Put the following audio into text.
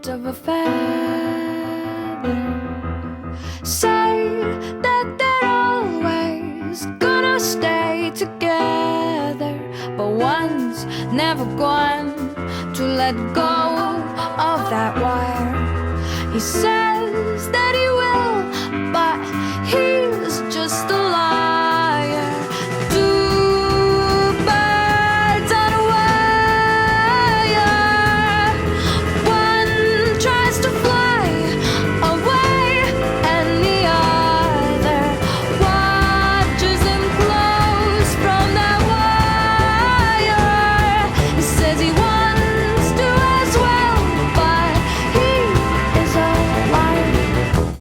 bird of a feather. Say that they're always gonna stay together, but one's never going to let go of that wire. He says that he will